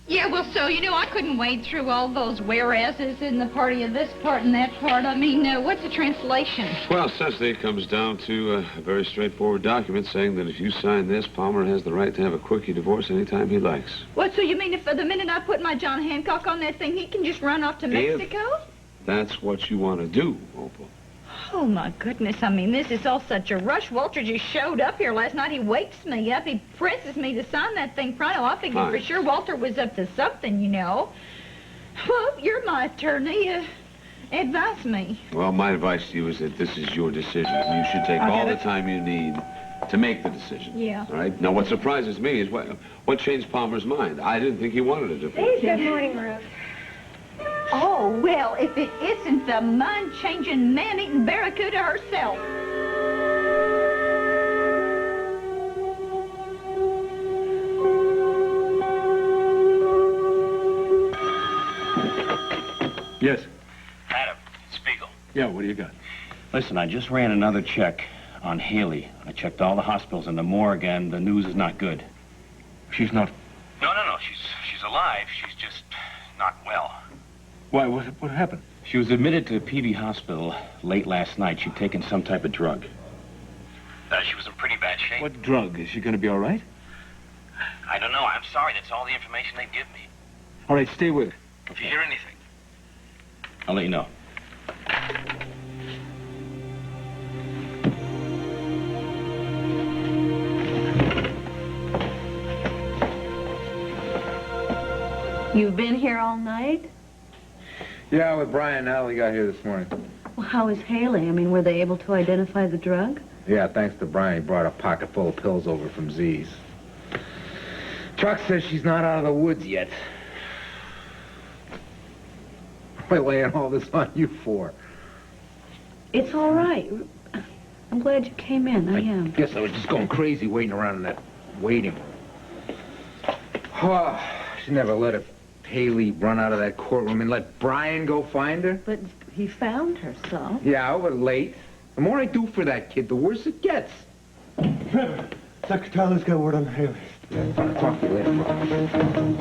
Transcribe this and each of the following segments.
Yeah, well, so, I couldn't wade through all those whereases in the party of this part and that part. I mean, what's the translation? Well, essentially, it comes down to a very straightforward document saying that if you sign this, Palmer has the right to have a quickie divorce anytime he likes. What, so you mean if the minute I put my John Hancock on that thing, he can just run off to Mexico? That's what you want to do, Opal. Oh, my goodness. I mean, this is all such a rush. Walter just showed up here last night. He wakes me up. He presses me to sign that thing pronto. I figured for sure Walter was up to something, Well, you're my attorney. Advise me. Well, my advice to you is that this is your decision. You should take all the time you need to make the decision. Yeah. All right? Now, what surprises me is what changed Palmer's mind. I didn't think he wanted a divorce. Good morning, Ruth. Oh, well, if it isn't the mind-changing, man-eating barracuda herself. Yes. Adam, Spiegel. Yeah, what do you got? Listen, I just ran another check on Haley. I checked all the hospitals and the morgue, and the news is not good. She's not... No. She's alive. She's just not well. Why, what happened? She was admitted to PB Hospital late last night. She'd taken some type of drug. She was in pretty bad shape. What drug? Is she going to be all right? I don't know. I'm sorry. That's all the information they give me. All right, stay with her. If you hear anything, I'll let you know. You've been here all night? Yeah, with Brian now. He got here this morning. Well, how is Haley? I mean, were they able to identify the drug? Yeah, thanks to Brian, he brought a pocket full of pills over from Z's. Chuck says she's not out of the woods yet. What am I laying all this on you for? It's all right. I'm glad you came in. I am. Guess I was just going crazy waiting around in that waiting. Oh, she never let Haley run out of that courtroom and let Brian go find her. But he found her, so. Yeah, over late. The more I do for that kid, the worse it gets. Trevor, Dr. Tyler's got word on Haley. Yeah, fine. Talk to you later,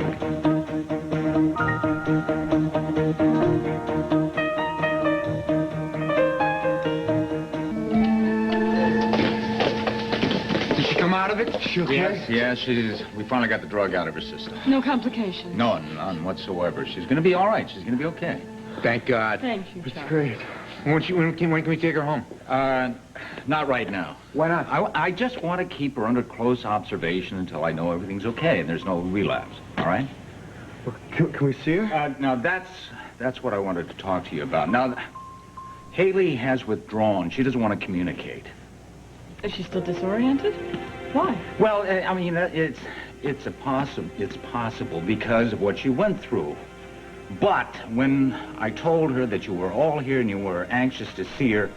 Did she come out of it? She okay? Yes, we finally got the drug out of her system. No complications. No, none whatsoever. She's going to be all right. She's going to be okay. Thank God. Thank you, That's Chuck. great. When can we take her home? Not right now. Why not? I just want to keep her under close observation until I know everything's okay and there's no relapse. All right? Well, can we see her? Now, that's what I wanted to talk to you about. Now, Haley has withdrawn. She doesn't want to communicate. Is she still disoriented? Why? Well, I mean, it's possible because of what she went through. But when I told her that you were all here and you were anxious to see her,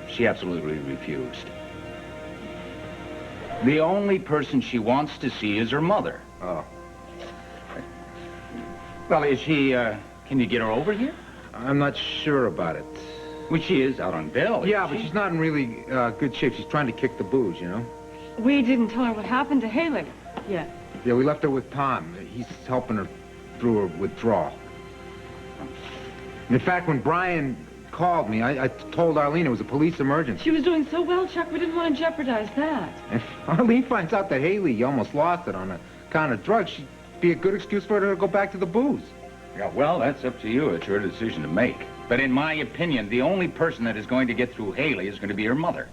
she absolutely refused. The only person she wants to see is her mother. Oh. Well, is she, can you get her over here? I'm not sure about it. Well, she is out on bail. Yeah, but she's not in really good shape. She's trying to kick the booze, We didn't tell her what happened to Haley yet. Yeah, we left her with Tom. He's helping her through her withdrawal. In fact, when Brian called me, I told Arlene it was a police emergency. She was doing so well, Chuck, we didn't want to jeopardize that. If Arlene finds out that Haley almost lost it on account of drugs, she'd be a good excuse for her to go back to the booze. Yeah, well, that's up to you. It's her decision to make. But in my opinion, the only person that is going to get through Haley is going to be her mother.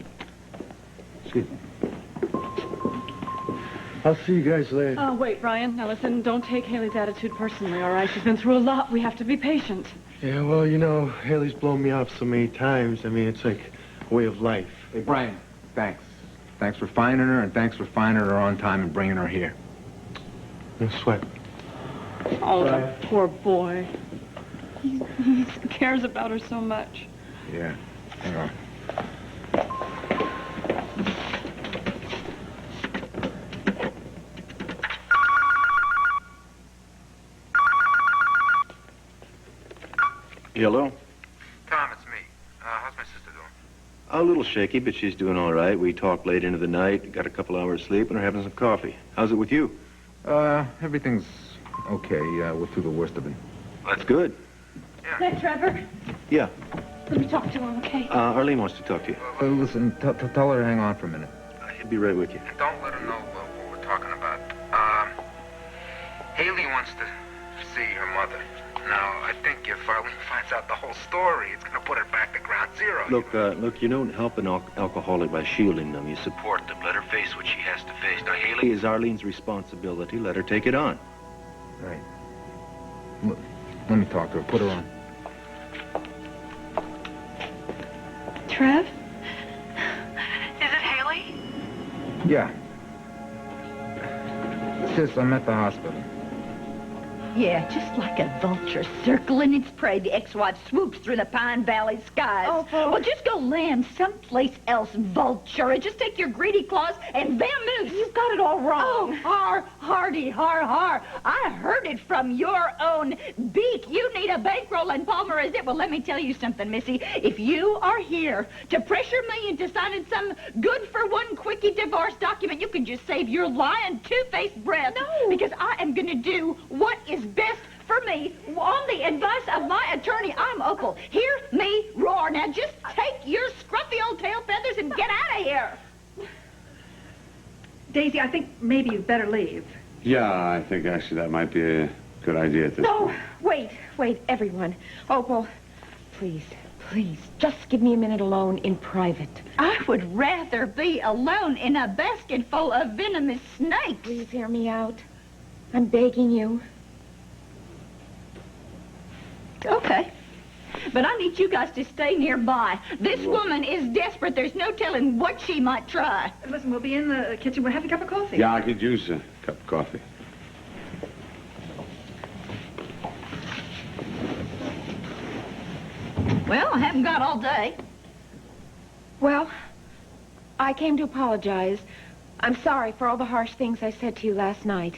Excuse me. I'll see you guys later. Oh, wait, Brian. Now, listen, don't take Haley's attitude personally, all right? She's been through a lot. We have to be patient. Yeah, well, Haley's blown me off so many times. I mean, it's like a way of life. Hey, Brian, thanks. Thanks for finding her, and thanks for finding her on time and bringing her here. No sweat. Oh, Brian. that poor boy. He cares about her so much. Yeah. Hang on. Hello? Tom, it's me. How's my sister doing? A little shaky, but she's doing all right. We talked late into the night, got a couple hours sleep, and are having some coffee. How's it with you? Everything's Okay, we're through the worst of it. That's good. Is that Trevor? Yeah. Let me talk to him, okay? Arlene wants to talk to you. Listen, tell her to hang on for a minute. He'll be right with you. Don't let her know what we're talking about. Haley wants to see her mother. Now, I think if Arlene finds out the whole story, it's going to put her back to ground zero. Look, you don't help an alcoholic by shielding them. You support them. Let her face what she has to face. Now, Haley is Arlene's responsibility. Let her take it on. Right. Let me talk to her. Put her on. Trev? Is it Haley? Yeah. Sis, I'm at the hospital. Yeah, just like a vulture circling its prey, the ex-wife swoops through the Pine Valley skies. Oh, well, just go land someplace else, vulture, and just take your greedy claws and vamoose. You've got it all wrong. Oh, hardy, har. I heard it from your own beak. You need a bankroll, and Palmer is it. Well, let me tell you something, Missy. If you are here to pressure me into signing some good-for-one quickie divorce document, you can just save your lying, two-faced breath. No. Because I am going to do what is best for me on the advice of my attorney. I'm Opal. Hear me roar. Now just take your scruffy old tail feathers and get out of here. Daisy, I think maybe you'd better leave. Yeah, I think actually that might be a good idea at this No, point. wait, everyone. Opal, please, just give me a minute alone in private. I would rather be alone in a basket full of venomous snakes. Please hear me out. I'm begging you. Okay. But I need you guys to stay nearby. This woman is desperate. There's no telling what she might try. Listen, we'll be in the kitchen. We'll have a cup of coffee. Yeah, I could use a cup of coffee. Well, I haven't got all day. Well, I came to apologize. I'm sorry for all the harsh things I said to you last night.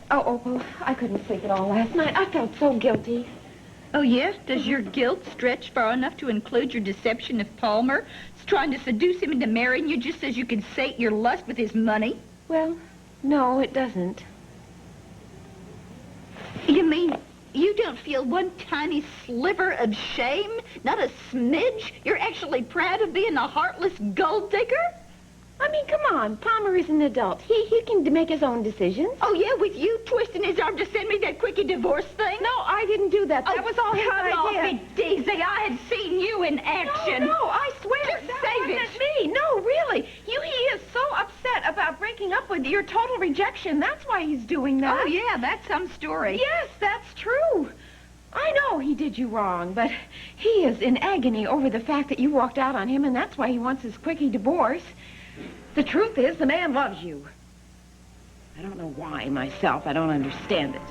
Oh, Opal, I couldn't sleep at all last night. I felt so guilty. Oh, yeah? Does your guilt stretch far enough to include your deception of Palmer? It's trying to seduce him into marrying you just as you can sate your lust with his money? Well, no, it doesn't. You mean you don't feel one tiny sliver of shame? Not a smidge? You're actually proud of being a heartless gold digger? I mean, come on. Palmer is an adult. He can make his own decisions. Oh, yeah, with you twisting his arm to send me that quickie divorce thing? No, I didn't do that. That was all his Come off idea. it, Daisy. I had seen you in action. No, I swear. Just that save wasn't it. me. No, really. He is so upset about breaking up with your total rejection. That's why he's doing that. Oh, yeah, that's some story. Yes, that's true. I know he did you wrong, but he is in agony over the fact that you walked out on him, and that's why he wants his quickie divorce. The truth is, the man loves you. I don't know why myself. I don't understand it.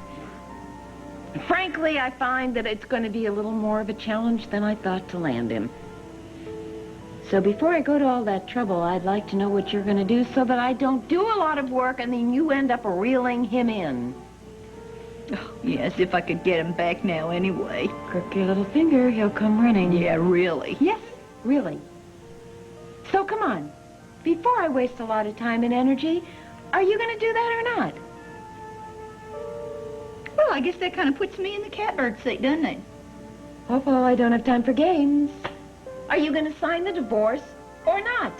And frankly, I find that it's going to be a little more of a challenge than I thought to land him. So before I go to all that trouble, I'd like to know what you're going to do so that I don't do a lot of work and then you end up reeling him in. Oh, yes, if I could get him back now anyway. Crook your little finger, he'll come running. Yeah, really. Yes, really. So come on. Before I waste a lot of time and energy, are you going to do that or not? Well, I guess that kind of puts me in the catbird seat, doesn't it? Oh, I don't have time for games. Are you going to sign the divorce or not?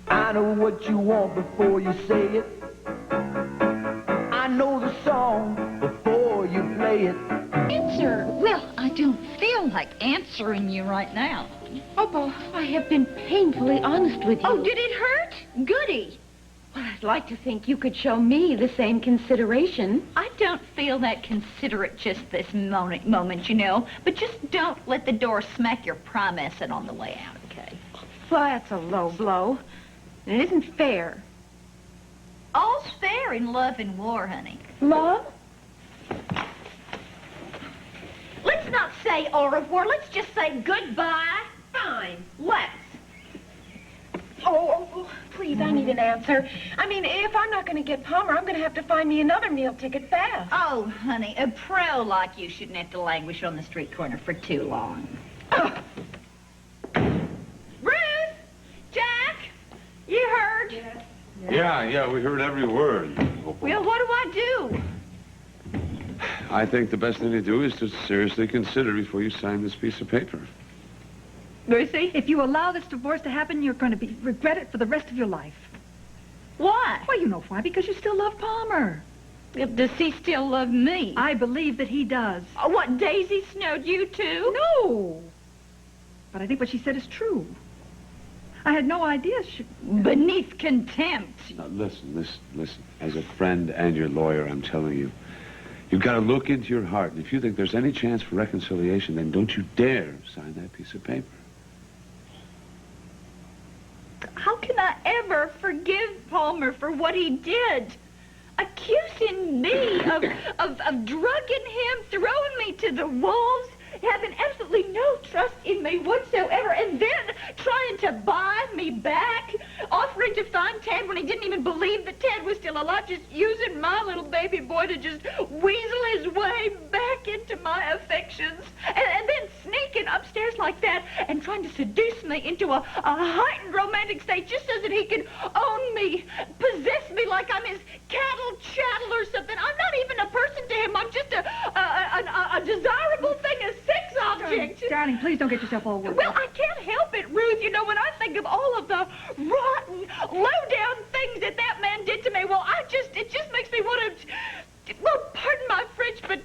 I know what you want before you say it. I know the song before you play it. Answer. Well, I don't feel like answering you right now. Opal, I have been painfully honest with you. Oh, did it hurt? Goody. Well, I'd like to think you could show me the same consideration. I don't feel that considerate just this moment, you know. But just don't let the door smack your promessing on the way out, okay? Well, that's a low blow. It isn't fair. All's fair in love and war, honey. Love? Let's not say au revoir. Let's just say goodbye. Fine. Let's. Oh, please, I need an answer. I mean, if I'm not going to get Palmer, I'm going to have to find me another meal ticket fast. Oh, honey, a pro like you shouldn't have to languish on the street corner for too long. Ruth! Jack! You heard? Yeah, we heard every word. Well, what do I do? I think the best thing to do is to seriously consider before you sign this piece of paper. Ruthie? If you allow this divorce to happen, you're going to regret it for the rest of your life. Why? Well, you know why. Because you still love Palmer. Does he still love me? I believe that he does. Oh, what, Daisy snowed you too? No. But I think what she said is true. I had no idea she... Beneath contempt. Now, listen. As a friend and your lawyer, I'm telling you, you've got to look into your heart. And if you think there's any chance for reconciliation, then don't you dare sign that piece of paper. How can I ever forgive Palmer for what he did? Accusing me of drugging him, throwing me to the wolves, having absolutely no trust in me whatsoever, and then trying to buy me back, offering to find Ted when he didn't even believe that Ted was still alive, just using my little baby boy to just weasel his way back into my affections, and then sneaking upstairs like that and trying to seduce me into a heightened romantic state just so that he could own me, possess me like I'm his cattle chattel or something. I'm not even a person to him. I'm just a desirable thing, a sex object. Darling, please don't get yourself all worked Well, up. I can't help it, Ruth. You know, when I think of all of the rotten, low-down things that man did to me, well, it just makes me want to, well, pardon my French, but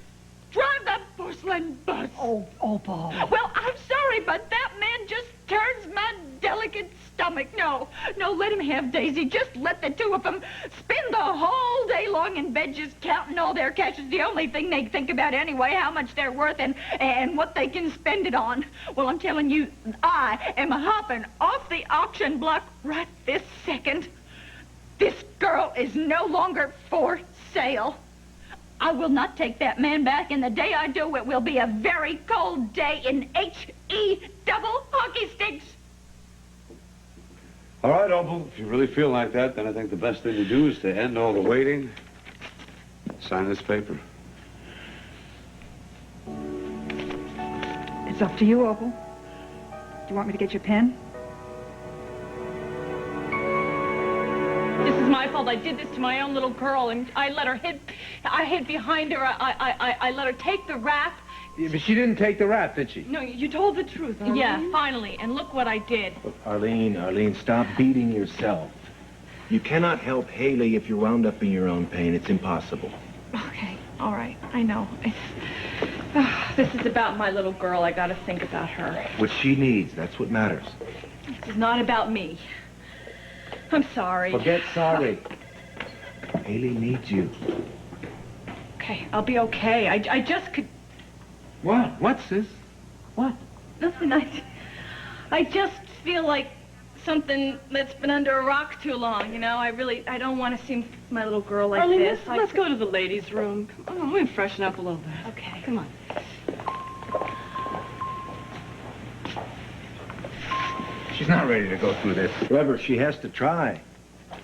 drive that porcelain bus. Oh, Paul. Well, I'm sorry, but that man just turns my delicate stomach. No, let him have Daisy. Just let the two of them spend the whole day long in bed just counting all their cash. It's the only thing they think about anyway, how much they're worth and what they can spend it on. Well, I'm telling you, I am hopping off the auction block right this second. This girl is no longer for sale. I will not take that man back, and the day I do, it will be a very cold day in H-E double hockey sticks. All right, Opal, if you really feel like that, then I think the best thing to do is to end all the waiting. Sign this paper. It's up to you, Opal. Do you want me to get your pen? This is my fault. I did this to my own little girl, and I let her I hid behind her. I let her take the rap. Yeah, but she didn't take the rap, did she? No, you told the truth, Arlene. Yeah, finally. And look what I did. Arlene, stop beating yourself. You cannot help Haley if you're wound up in your own pain. It's impossible. Okay, all right. I know. This is about my little girl. I gotta think about her. What she needs, that's what matters. This is not about me. I'm sorry. Forget sorry. Haley needs you. Okay, I'll be okay. I just could... What? What, sis? What? Nothing. I just feel like something that's been under a rock too long, you know? I don't want to see my little girl like Arlene, this. Let's go to the ladies' room. Come on, let me freshen up a little bit. Okay. Come on. She's not ready to go through this. However, she has to try.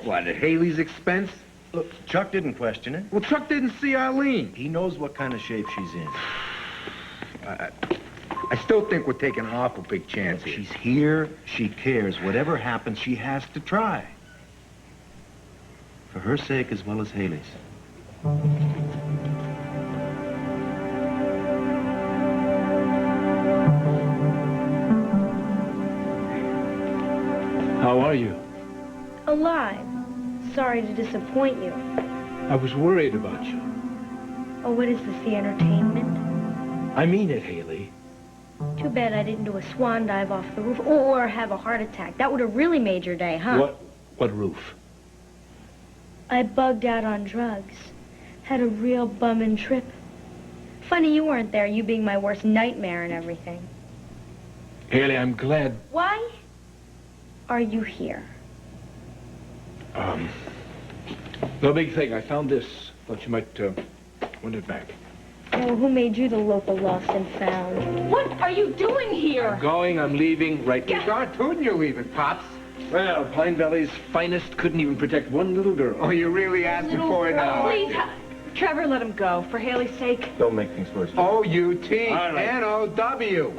What, at Haley's expense? Look, Chuck didn't question it. Well, Chuck didn't see Arlene. He knows what kind of shape she's in. I still think we're taking an awful big chance here. She's here. She cares. Whatever happens, she has to try. For her sake as well as Haley's. How are you? Alive. Sorry to disappoint you. I was worried about you. Oh, what is this, the entertainment? I mean it, Haley. Too bad I didn't do a swan dive off the roof or have a heart attack. That would have really made your day, huh? What roof? I bugged out on drugs. Had a real bumming trip. Funny you weren't there, you being my worst nightmare and everything. Haley, I'm glad... Why are you here? No big thing. I found this. Thought you might want it back. Oh, who made you the local lost and found? What are you doing here? I'm leaving right now. Darn tootin' you're leaving, Pops. Well, Pine Valley's finest couldn't even protect one little girl. Oh, you really asking for it now? Please, Trevor, let him go, for Haley's sake. Don't make things worse. O-U-T, All right. N-O-W.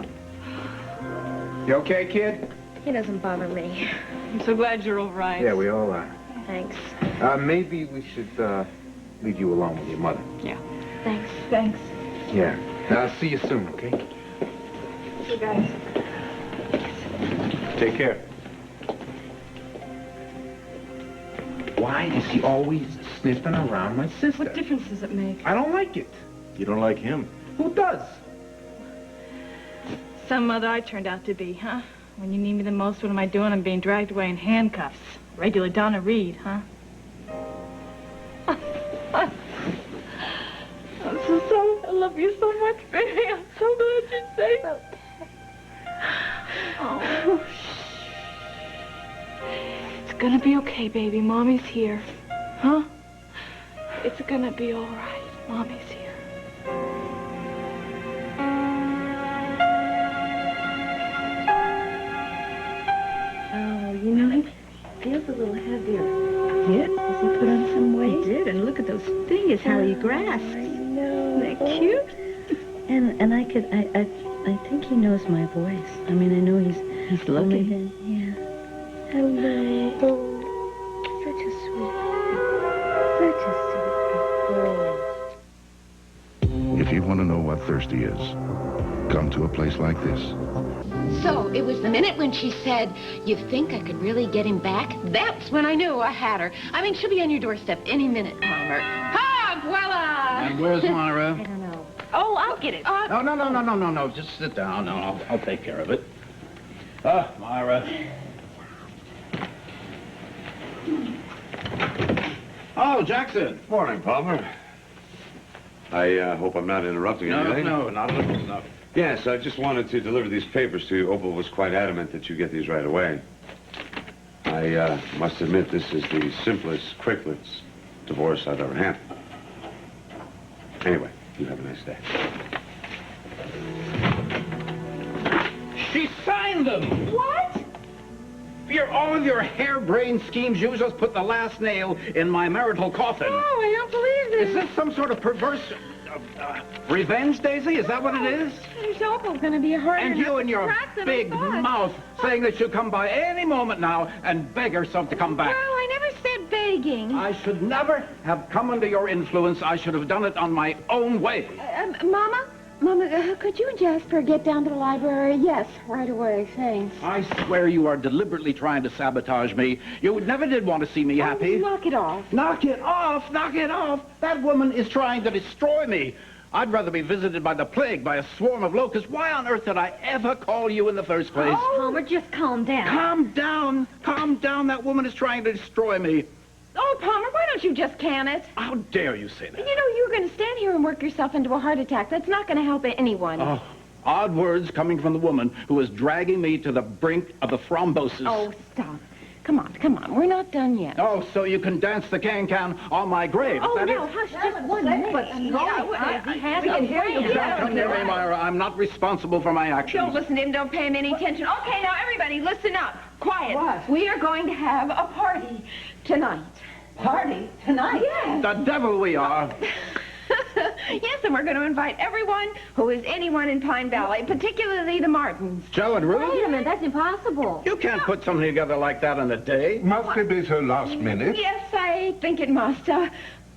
You okay, kid? He doesn't bother me. I'm so glad you're all right. Yeah, we all are. Thanks. Maybe we should, leave you alone with your mother. Yeah. Thanks. Thanks. Yeah. I'll see you soon, okay? You guys. Take care. Why is he always sniffing around my sister? What difference does it make? I don't like it. You don't like him? Who does? Some mother I turned out to be, huh? When you need me the most, what am I doing? I'm being dragged away in handcuffs. Regular Donna Reed, huh? I'm so sorry. I love you so much, baby. I'm so glad you're safe. Oh. It's gonna be okay, baby. Mommy's here. Huh? It's gonna be all right. Mommy's here. Oh, you know, he feels a little heavier. Did? Has he put on some weight? He did, and look at those fingers, how he grasps. I know. Isn't that cute? And I think he knows my voice. I mean, I know he's looking. Yeah. Hello. Such a sweet boy. If you want to know what thirsty is, come to a place like this. So, it was the minute when she said, "You think I could really get him back?" That's when I knew I had her. I mean, she'll be on your doorstep any minute, Palmer. Ha, voila! And where's Myra? I don't know. Oh, I'll get it. No. Just sit down. No, I'll take care of it. Myra. Oh, Jackson. Morning, Palmer. I hope I'm not interrupting anything. No, not at all. No. Yes, I just wanted to deliver these papers to you. Opal was quite adamant that you get these right away. I must admit this is the simplest, quickest divorce I've ever had. Anyway, you have a nice day. She signed them. What? All of your harebrained schemes, you just put the last nail in my marital coffin. Oh, I don't believe Is this some sort of perverse revenge, Daisy? Is that what it is? There's Opal's gonna be harder And you and your big mouth saying that she'll come by any moment now and beg herself to come back. Well, I never said begging. I should never have come under your influence. I should have done it on my own way. Mama, could you and Jasper get down to the library? Yes, right away, thanks. I swear you are deliberately trying to sabotage me. You never did want to see me happy. Knock it off. Knock it off! Knock it off! That woman is trying to destroy me. I'd rather be visited by the plague, by a swarm of locusts. Why on earth did I ever call you in the first place? Oh, Palmer, just calm down. Calm down. Calm down. That woman is trying to destroy me. Oh, Palmer, why don't you just can it? How dare you say that? You know, you're going to stand here and work yourself into a heart attack. That's not going to help anyone. Oh, odd words coming from the woman who is dragging me to the brink of the thrombosis. Oh, stop. Come on. We're not done yet. Oh, so you can dance the can-can on my grave. Oh, is that no, it? hush, just 1 minute. We can hear you. Don't come near me, Myra. I'm not responsible for my actions. Don't listen to him. Don't pay him any attention. Okay, now, everybody, listen up. Quiet. What? We are going to have a party tonight. Party? Tonight? Yes. The devil we are. Yes, and we're going to invite everyone who is anyone in Pine Valley, particularly the Martins. Joe and Ruth? Wait a minute, that's impossible. You can't put something together like that in a day. Must it be so last minute? Yes, I think it must.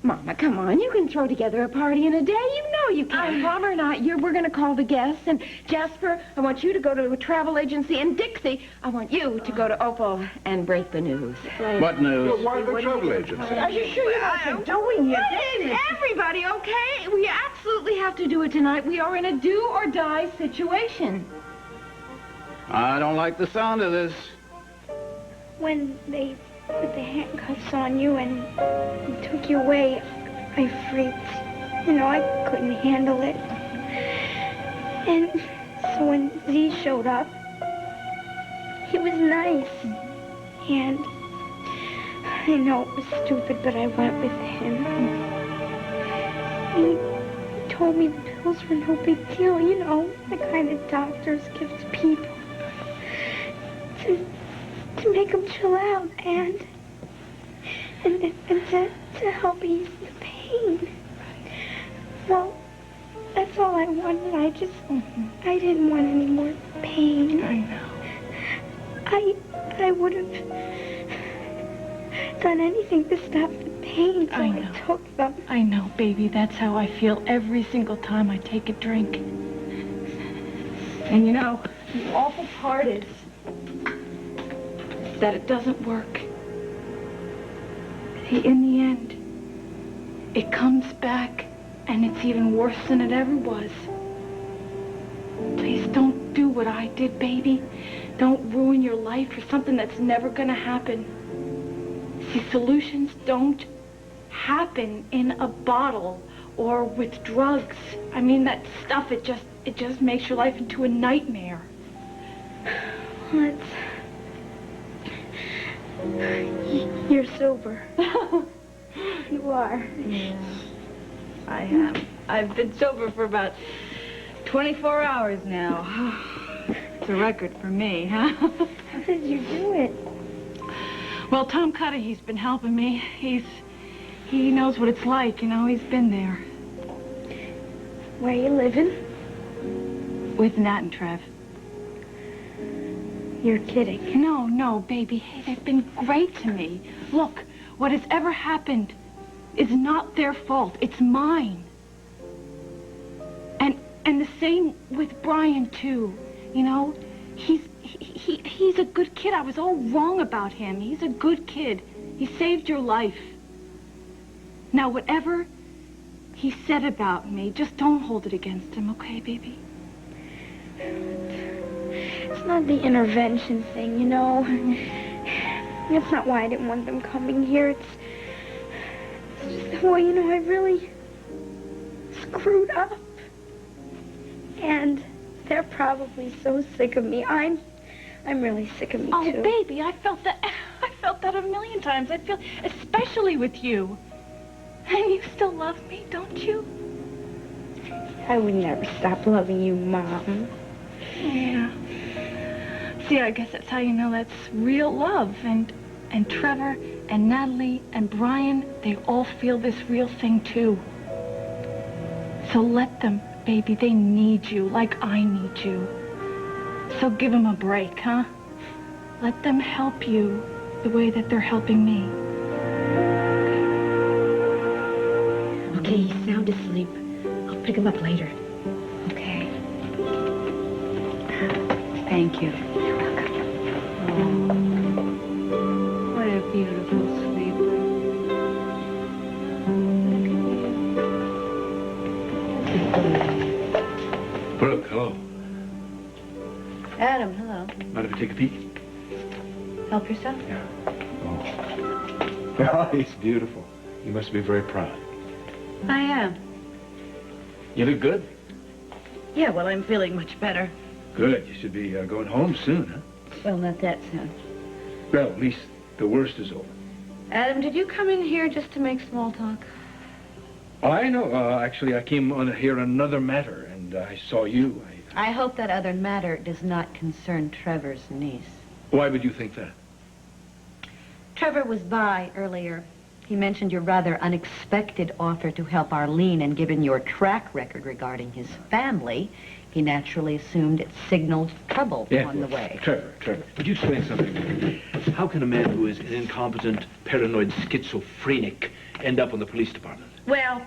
Mama, come on. You can throw together a party in a day. You know you can. Palmer and we're going to call the guests. And Jasper, I want you to go to a travel agency. And Dixie, I want you to go to Opal and break the news. What news? Well, why the travel agency? Are you sure you're not doing your business? Everybody, okay? We absolutely have to do it tonight. We are in a do-or-die situation. I don't like the sound of this. When they put the handcuffs on you and took you away, I freaked. You know, I couldn't handle it. And so when Z showed up, he was nice. And I know it was stupid, but I went with him. He told me the pills were no big deal, you know, the kind of doctors give to people. To to make him chill out and to help ease the pain. Well, that's all I wanted. I didn't want any more pain. I know. I would have done anything to stop the pain, so I took them. I know, baby. That's how I feel every single time I take a drink. And you know, the awful part is that it doesn't work. See, in the end, it comes back, and it's even worse than it ever was. Please don't do what I did, baby. Don't ruin your life for something that's never gonna happen. See, solutions don't happen in a bottle or with drugs. I mean, that stuff, it just makes your life into a nightmare. Well, you're sober. You are. Yeah, I am. I've been sober for about 24 hours now. It's a record for me, huh? How did you do it? Well, Tom Cutter, he's been helping me. He knows what it's like, you know. He's been there. Where you living? With Nat and Trev. You're kidding. No, baby. Hey, they've been great to me. Look, what has ever happened is not their fault. It's mine. And the same with Brian, too. You know, he's a good kid. I was all wrong about him. He's a good kid. He saved your life. Now, whatever he said about me, just don't hold it against him, okay, baby? It's not the intervention thing, you know. That's not why I didn't want them coming here. It's just, well, you know, I really screwed up. And they're probably so sick of me. I'm really sick of me, too. Oh, baby, I felt that a million times. I feel, especially with you. And you still love me, don't you? I would never stop loving you, Mom. Yeah. See, I guess that's how you know that's real love. And Trevor and Natalie and Brian, they all feel this real thing, too. So let them, baby. They need you like I need you. So give them a break, huh? Let them help you the way that they're helping me. Okay, he's sound asleep. I'll pick him up later. Okay. Thank you. You're welcome. Oh, what a beautiful sleeper. Brooke, hello. Adam, hello. Mind if I take a peek? Help yourself? Yeah. Oh, it's beautiful. You must be very proud. I am. You look good. Yeah, well, I'm feeling much better. Good. You should be going home soon, huh? Well, not that soon. Well, at least the worst is over. Adam, did you come in here just to make small talk? Oh, I know. Actually, I came on here on another matter, and I saw you. I hope that other matter does not concern Trevor's niece. Why would you think that? Trevor was by earlier. He mentioned your rather unexpected offer to help Arlene, and given your track record regarding his family, he naturally assumed it signaled trouble on the way. Trevor, would you explain something? How can a man who is an incompetent, paranoid schizophrenic end up on the police department? Well,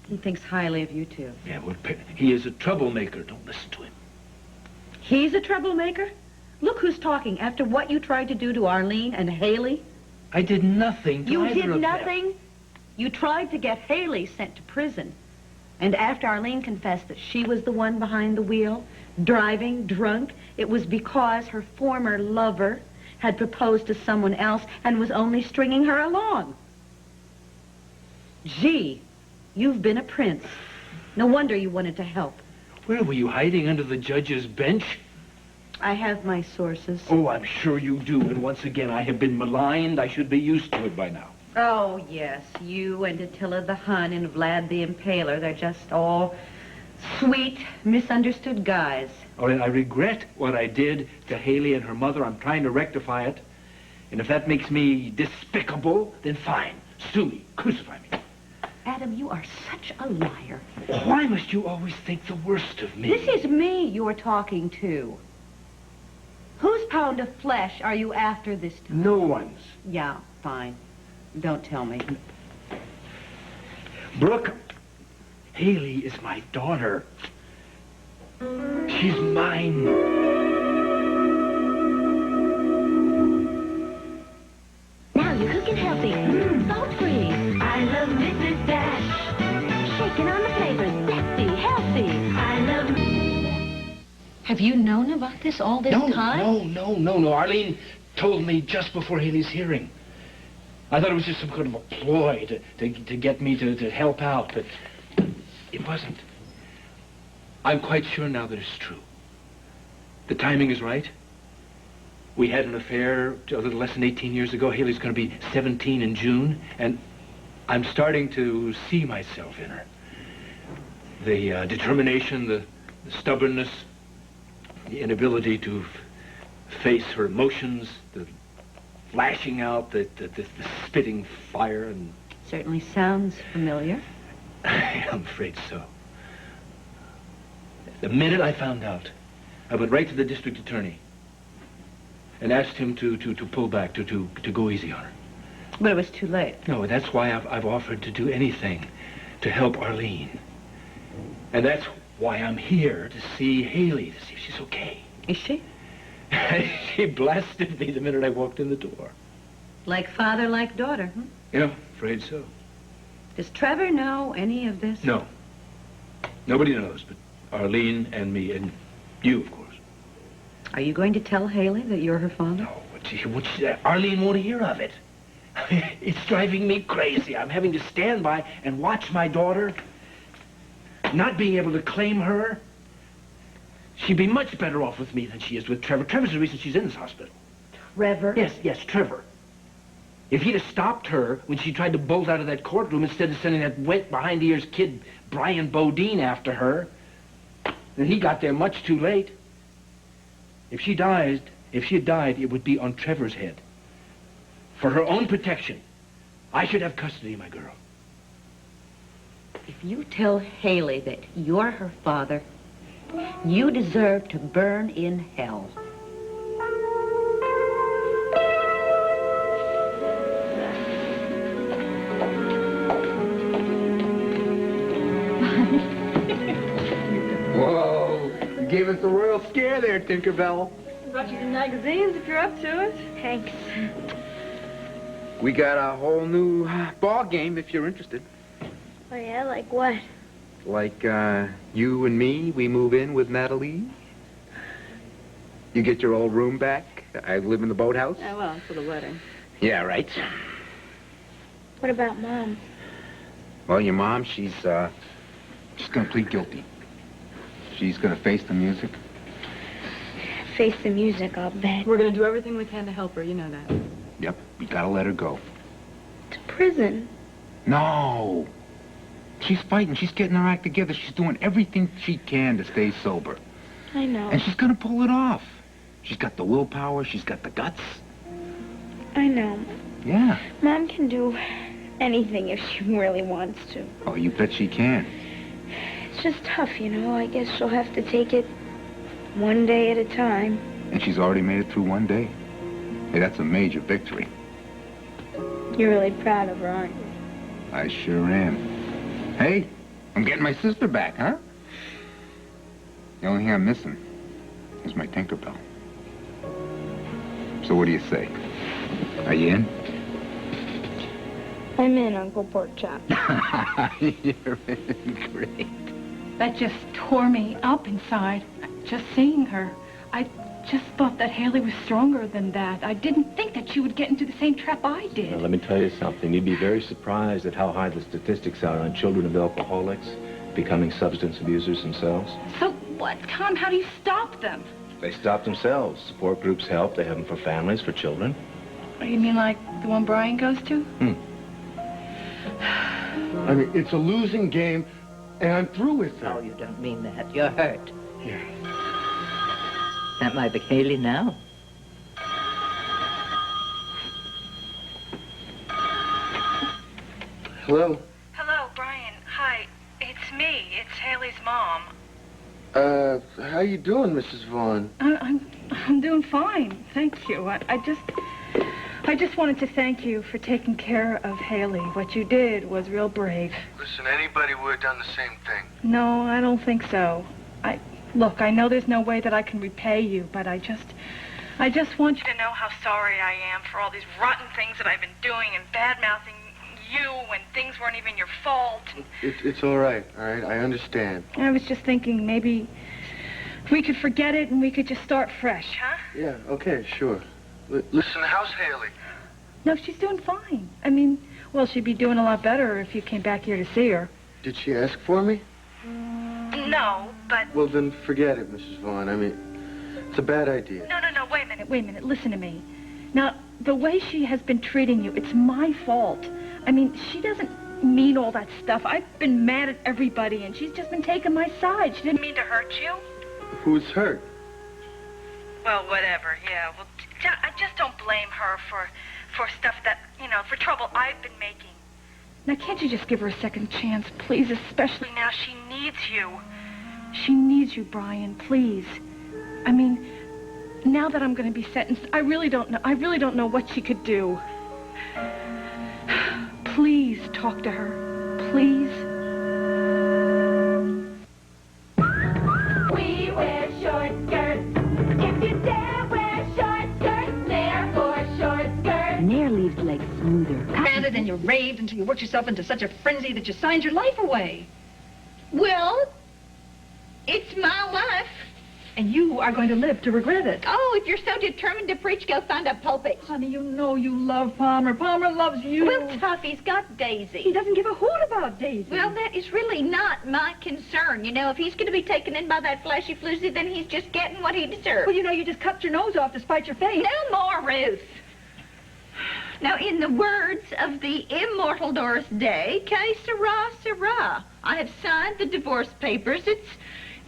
he thinks highly of you, too. Yeah, well, he is a troublemaker. Don't listen to him. He's a troublemaker? Look who's talking. After what you tried to do to Arlene and Haley. I did nothing to You either did of them. nothing? You tried to get Haley sent to prison. And after Arlene confessed that she was the one behind the wheel, driving drunk, it was because her former lover had proposed to someone else and was only stringing her along. Gee, you've been a prince. No wonder you wanted to help. Where were you hiding? Under the judge's bench? I have my sources. Oh, I'm sure you do. And once again, I have been maligned. I should be used to it by now. Oh, yes, you and Attila the Hun and Vlad the Impaler. They're just all sweet, misunderstood guys. All right, I regret what I did to Haley and her mother. I'm trying to rectify it. And if that makes me despicable, then fine. Sue me. Crucify me. Adam, you are such a liar. Why must you always think the worst of me? This is me you're talking to. Whose pound of flesh are you after this time? No one's. Yeah, fine. Don't tell me. Brooke, Haley is my daughter. She's mine. Now you're cooking healthy. Salt-free. I love Mrs. Dash. Shaking on the flavors. Sexy, healthy. I love Mrs. Dash. Have you known about this all this time? No. Arlene told me just before Haley's hearing. I thought it was just some kind of a ploy to get me to help out, but it wasn't. I'm quite sure now that it's true. The timing is right. We had an affair a little less than 18 years ago. Haley's going to be 17 in June, and I'm starting to see myself in her. The determination, the stubbornness, the inability to face her emotions, the flashing out, the spitting fire, and... Certainly sounds familiar. I'm afraid so. The minute I found out, I went right to the district attorney and asked him to pull back, to go easy on her. But it was too late. No, that's why I've offered to do anything to help Arlene. And that's why I'm here, to see Haley, to see if she's okay. Is she? She blasted me the minute I walked in the door. Like father, like daughter, huh? Yeah, afraid so. Does Trevor know any of this? No. Nobody knows but Arlene and me, and you, of course. Are you going to tell Haley that you're her father? No, Arlene won't hear of it. It's driving me crazy. I'm having to stand by and watch my daughter, not being able to claim her. She'd be much better off with me than she is with Trevor. Trevor's the reason she's in this hospital. Trevor? Yes, Trevor. If he'd have stopped her when she tried to bolt out of that courtroom instead of sending that wet behind-the-ears kid, Brian Bodine, after her, then he got there much too late. If she had died, it would be on Trevor's head. For her own protection, I should have custody of my girl. If you tell Haley that you're her father, you deserve to burn in hell. Whoa, you gave us a royal scare there, Tinkerbell. Brought you some magazines if you're up to it. Thanks. We got a whole new ball game if you're interested. Oh, yeah? Like what? Like, you and me, we move in with Natalie. You get your old room back. I live in the boathouse. Yeah, well, for the wedding. Yeah, right. What about Mom? Well, your mom, she's gonna plead guilty. She's gonna face the music. Face the music, I'll bet. We're going to do everything we can to help her, you know that. Yep, we gotta let her go. To prison. No. She's fighting. She's getting her act together. She's doing everything she can to stay sober. I know. And she's gonna pull it off. She's got the willpower. She's got the guts. I know. Yeah. Mom can do anything if she really wants to. Oh, you bet she can. It's just tough, you know. I guess she'll have to take it one day at a time. And she's already made it through one day. Hey, that's a major victory. You're really proud of her, aren't you? I sure am. Hey, I'm getting my sister back, huh? The only thing I'm missing is my Tinkerbell. So what do you say? Are you in? I'm in, Uncle Porkchop. You're in. Great. That just tore me up inside. Just seeing her. I just thought that Haley was stronger than that. I didn't think that she would get into the same trap I did. Now, let me tell you something. You'd be very surprised at how high the statistics are on children of alcoholics becoming substance abusers themselves. So what, Tom? How do you stop them? They stop themselves. Support groups help. They have them for families, for children. You mean like the one Brian goes to? I mean, it's a losing game, and I'm through with her. Oh, you don't mean that. You're hurt. Yeah. That might be Haley now. Hello? Hello, Brian. Hi. It's me. It's Haley's mom. How you doing, Mrs. Vaughn? I'm doing fine, thank you. I just wanted to thank you for taking care of Haley. What you did was real brave. Listen, anybody would have done the same thing. No, I don't think so. Look, I know there's no way that I can repay you, but I just want you To know how sorry I am for all these rotten things that I've been doing and bad-mouthing you when things weren't even your fault. It's all right, I understand. I was just thinking maybe we could forget it and we could just start fresh. Huh? Yeah, okay, sure. Listen, how's Haley? No, she's doing fine. I mean, well, she'd be doing a lot better if you came back here to see her. Did she ask for me? No, but... Well, then forget it, Mrs. Vaughn. I mean, it's a bad idea. No, wait a minute. Wait a minute, listen to me. Now, the way she has been treating you, it's my fault. I mean, she doesn't mean all that stuff. I've been mad at everybody, and she's just been taking my side. She didn't mean to hurt you? Who's hurt? Well, whatever, yeah. Well, I just don't blame her for stuff that, for trouble I've been making. Now, can't you just give her a second chance, please, especially Now she needs you. She needs you, Brian, please. I mean, now that I'm going to be sentenced, I really don't know what she could do. Please talk to her. Please. We wear short skirts. If you dare wear short skirts, Nair for short skirts. Nair leaves legs smoother. Banded and you raved until you worked yourself into such a frenzy that you signed your life away. Well, it's my life. And you are going to live to regret it. Oh, if you're so determined to preach, go find a pulpit. Honey, you know you love Palmer. Palmer loves you. Well, Tuffy's got Daisy. He doesn't give a hoot about Daisy. Well, that is really not my concern. If he's going to be taken in by that flashy floozy, then he's just getting what he deserves. Well, you just cut your nose off to spite your face. No more, Ruth. Now, in the words of the immortal Doris Day, que sera, sera. I have signed the divorce papers. It's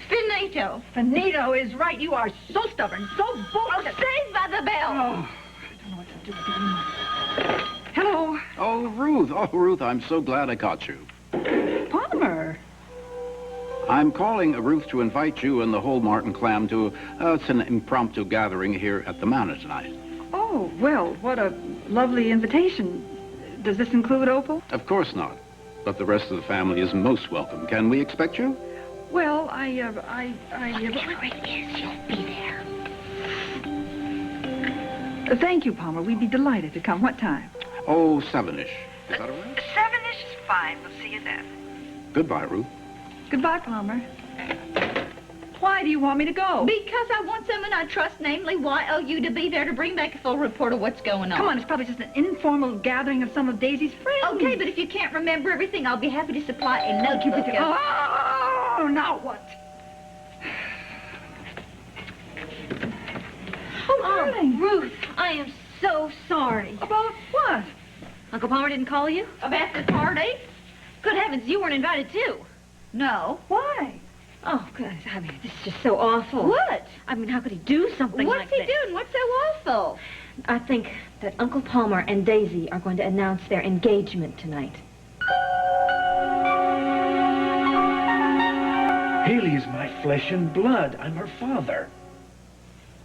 finito. Finito is right. You are so stubborn, so bold. Saved by the bell. Oh, I don't know what to do with it anymore. Hello. Oh, Ruth, I'm so glad I caught you. Palmer. I'm calling, Ruth, to invite you and the whole Martin clan to, it's an impromptu gathering here at the Manor tonight. Oh, well, what a lovely invitation. Does this include Opal? Of course not. But the rest of the family is most welcome. Can we expect you? Well, Whatever it is, you'll be there. Thank you, Palmer. We'd be delighted to come. What time? Oh, 7-ish. Is that all right? 7-ish is fine. We'll see you then. Goodbye, Ruth. Goodbye, Palmer. Why do you want me to go? Because I want someone I trust, namely YOU, to be there to bring back a full report of what's going on. Come on, it's probably just an informal gathering of some of Daisy's friends. Okay, but if you can't remember everything, I'll be happy to supply a notebook. Oh, now what? Oh, darling. Ruth, I am so sorry. About what? Uncle Palmer didn't call you? About the party? Good heavens, you weren't invited too. No. Why? Oh, God, I mean, this is just so awful. What? I mean, how could he do something like What's he this? doing? What's so awful? I think that Uncle Palmer and Daisy are going to announce their engagement tonight. Haley is my flesh and blood. I'm her father.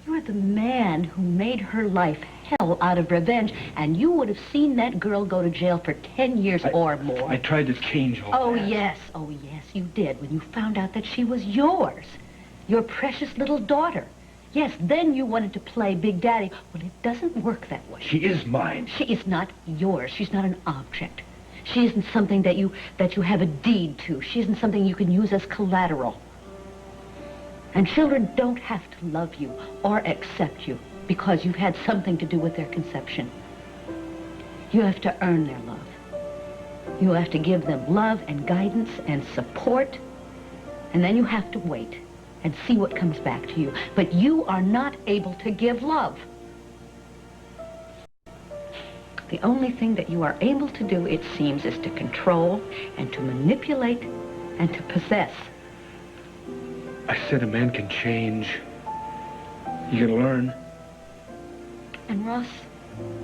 You're the man who made her life hell out of revenge, and you would have seen that girl go to jail for 10 years or more. I tried to change all that. Oh, yes, you did, when you found out that she was yours. Your precious little daughter. Yes, then you wanted to play Big Daddy. Well, it doesn't work that way. She is mine. She is not yours. She's not an object. She isn't something that you have a deed to. She isn't something you can use as collateral. And children don't have to love you or accept you because you've had something to do with their conception. You have to earn their love. You have to give them love and guidance and support, and then you have to wait and see what comes back to you. But you are not able to give love. The only thing that you are able to do, it seems, is to control and to manipulate and to possess. I said a man can change. You gotta learn. And Ross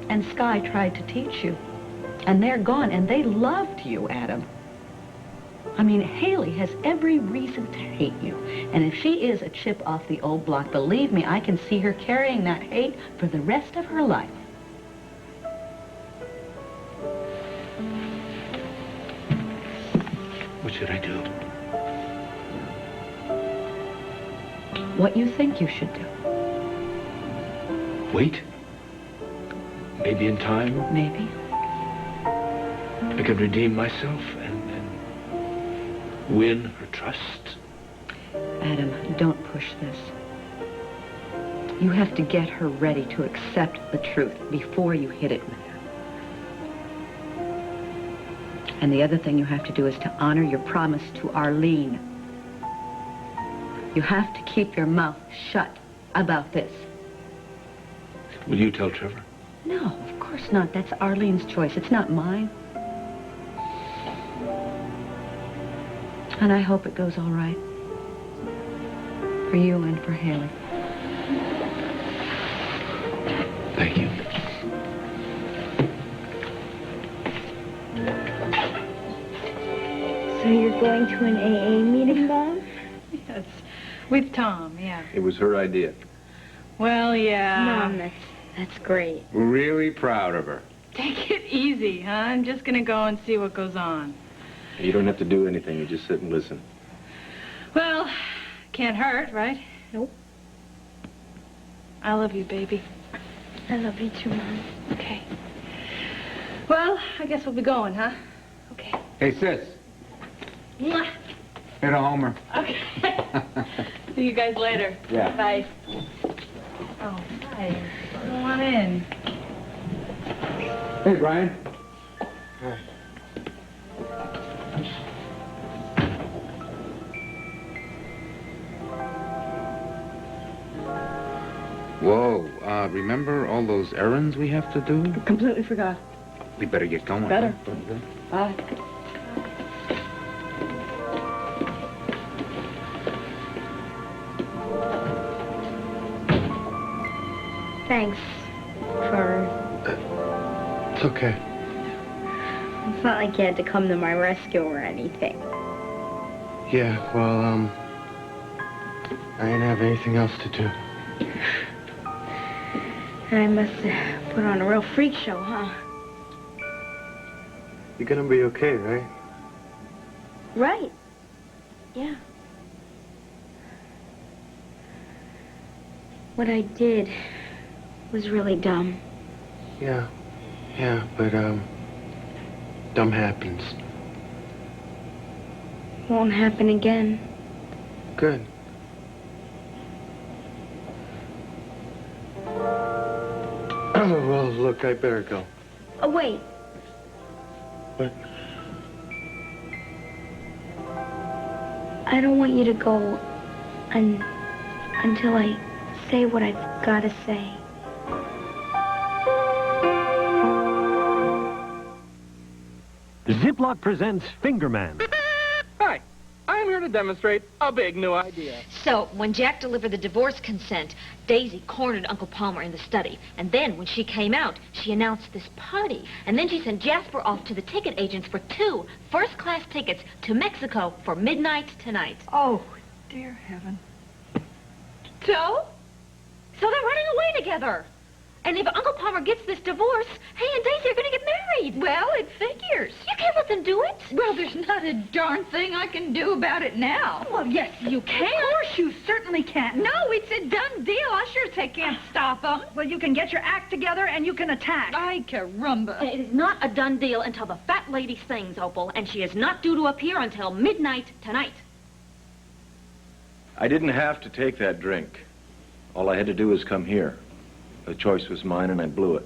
and Sky tried to teach you. And they're gone, and they loved you, Adam. I mean, Haley has every reason to hate you. And if she is a chip off the old block, believe me, I can see her carrying that hate for the rest of her life. What should I do? What you think you should do. Wait? Maybe in time? Maybe. I could redeem myself and win her trust. Adam, don't push this. You have to get her ready to accept the truth before you hit it with her. And the other thing you have to do is to honor your promise to Arlene. You have to keep your mouth shut about this. Will you tell Trevor? No, of course not. That's Arlene's choice. It's not mine. And I hope it goes all right. For you and for Haley. Thank you. So you're going to an AA meeting, Mom? Yes, with Tom, yeah. It was her idea. Well, yeah. Mom, that's great. We're really proud of her. Take it easy, huh? I'm just gonna go and see what goes on. You don't have to do anything. You just sit and listen. Well, can't hurt, right? Nope. I love you, baby. I love you too, Mom. Okay. Well, I guess we'll be going, huh? Okay. Hey, sis. Mwah. Hit a homer. Okay. See you guys later. Yeah. Bye. Oh, hi. Come on in. Hey, Brian. Hi. Whoa, remember all those errands we have to do? Completely forgot. We better get going. Better. Bye. Thanks for... It's okay. It's not like you had to come to my rescue or anything. Yeah, well, I didn't have anything else to do. I must have put on a real freak show, huh? You're gonna be okay, right? Right. Yeah. What I did was really dumb. Yeah, but, dumb happens. Won't happen again. Good. Oh, well, look, I better go. Oh, wait. What? I don't want you to go until I say what I've got to say. Ziploc presents Fingerman. Hi, I'm here to demonstrate a big new idea. So, when Jack delivered the divorce consent, Daisy cornered Uncle Palmer in the study. And then, when she came out, she announced this party. And then she sent Jasper off to the ticket agents for 2 first-class tickets to Mexico for midnight tonight. Oh, dear heaven. So they're running away together. And if Uncle Palmer gets this divorce, hey and Daisy are going to get married. Well, it figures. You can't let them do it. Well, there's not a darn thing I can do about it now. Well, yes, you can. Of course you certainly can. No, it's a done deal. I sure as heck can't stop them. Well, you can get your act together and you can attack. Ay, caramba. It is not a done deal until the fat lady sings, Opal, and she is not due to appear until midnight tonight. I didn't have to take that drink. All I had to do was come here. The choice was mine, and I blew it.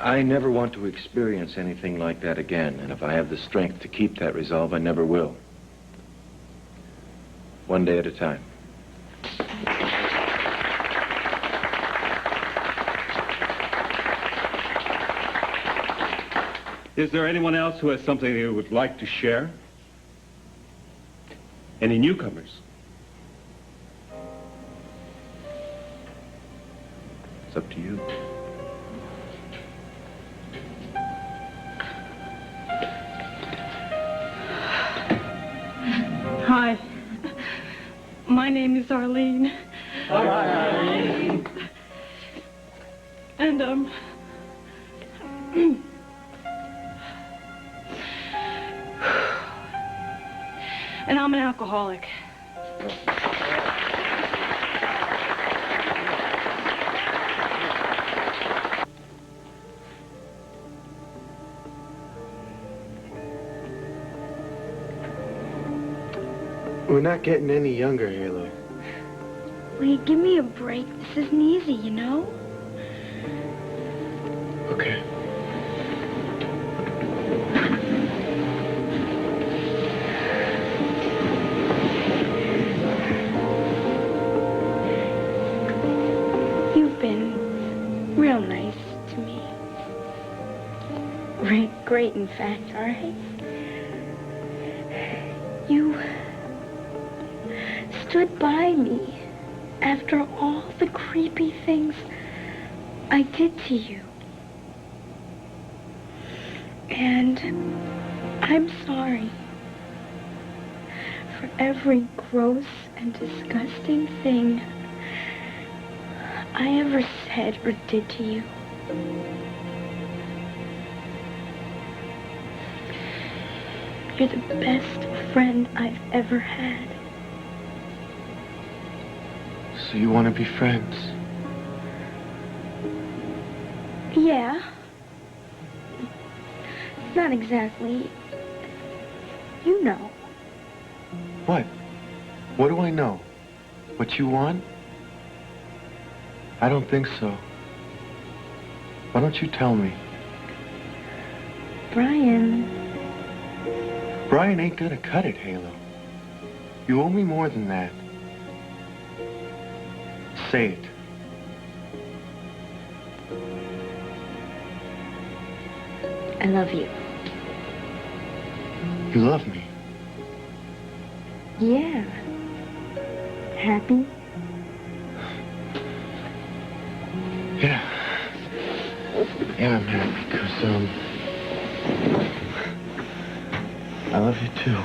I never want to experience anything like that again, and if I have the strength to keep that resolve, I never will. One day at a time. Is there anyone else who has something they would like to share? Any newcomers? It's up to you. Hi. My name is Arlene. Hi. And, and I'm an alcoholic. We're not getting any younger, Halo. Will you give me a break? This isn't easy, you know? Okay. You've been real nice to me. Great, in fact, all right? You stood by me after all the creepy things I did to you. And I'm sorry for every gross and disgusting thing I ever said or did to you. You're the best friend I've ever had. So you want to be friends? Yeah. Not exactly. You know. What? What do I know? What you want? I don't think so. Why don't you tell me? Brian ain't gonna cut it, Halo. You owe me more than that. Say it. I love you. You love me. Yeah. Happy? Yeah. Yeah, I'm happy because, I love you too.